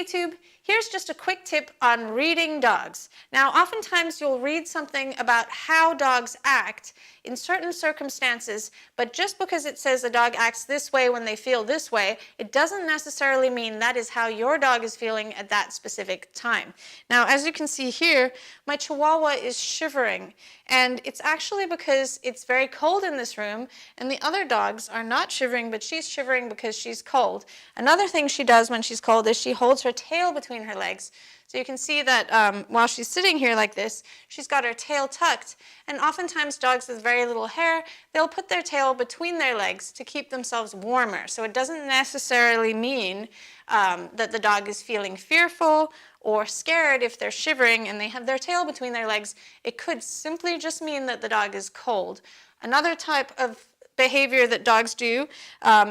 YouTube, here's just a quick tip on reading dogs. Now, oftentimes you'll read something about how dogs act in certain circumstances, but just because it says a dog acts this way when they feel this way, it doesn't necessarily mean that is how your dog is feeling at that specific time. Now, as you can see here, my Chihuahua is shivering, and it's actually because it's very cold in this room, and the other dogs are not shivering, but she's shivering because she's cold. Another thing she does when she's cold is she holds her tail between her legs. So you can see that while she's sitting here like this, she's got her tail tucked. And oftentimes dogs with very little hair, they'll put their tail between their legs to keep themselves warmer. So it doesn't necessarily mean that the dog is feeling fearful or scared if they're shivering and they have their tail between their legs. It could simply just mean that the dog is cold. Another type of behavior that dogs do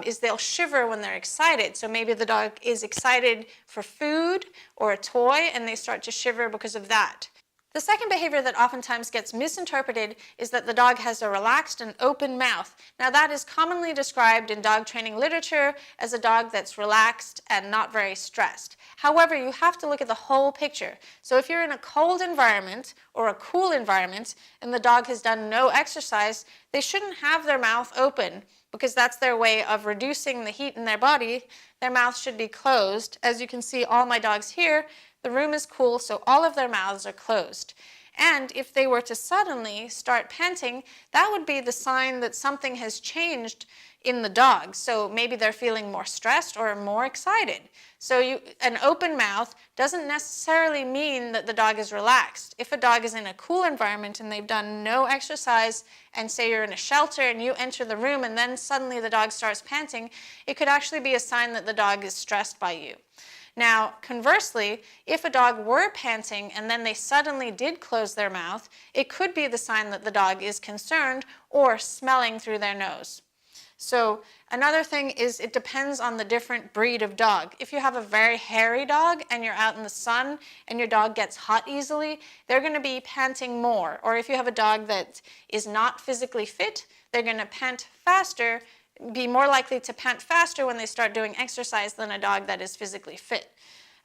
is they'll shiver when they're excited. So maybe the dog is excited for food or a toy and they start to shiver because of that. The second behavior that oftentimes gets misinterpreted is that the dog has a relaxed and open mouth. Now that is commonly described in dog training literature as a dog that's relaxed and not very stressed. However, you have to look at the whole picture. So if you're in a cold environment or a cool environment and the dog has done no exercise, they shouldn't have their mouth open because that's their way of reducing the heat in their body. Their mouth should be closed. As you can see, all my dogs here, the room is cool, so all of their mouths are closed. And if they were to suddenly start panting, that would be the sign that something has changed in the dog. So maybe they're feeling more stressed or more excited. So an open mouth doesn't necessarily mean that the dog is relaxed. If a dog is in a cool environment and they've done no exercise, and say you're in a shelter and you enter the room and then suddenly the dog starts panting, it could actually be a sign that the dog is stressed by you. Now, conversely, if a dog were panting and then they suddenly did close their mouth, it could be the sign that the dog is concerned or smelling through their nose. So another thing is it depends on the different breed of dog. If you have a very hairy dog and you're out in the sun and your dog gets hot easily, they're going to be panting more. Or if you have a dog that is not physically fit, they're going to pant faster, be more likely to pant faster when they start doing exercise than a dog that is physically fit.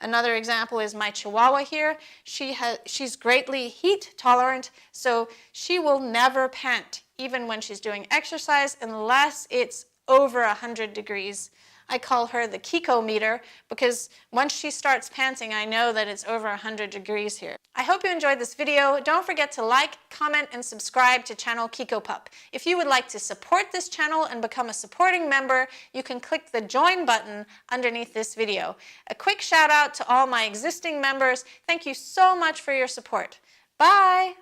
Another example is my Chihuahua here. She's greatly heat tolerant, so she will never pant, even when she's doing exercise, unless it's over 100 degrees. I call her the Kiko meter because once she starts panting, I know that it's over 100 degrees here. I hope you enjoyed this video. Don't forget to like, comment, and subscribe to channel Kiko Pup. If you would like to support this channel and become a supporting member, you can click the join button underneath this video. A quick shout out to all my existing members. Thank you so much for your support. Bye!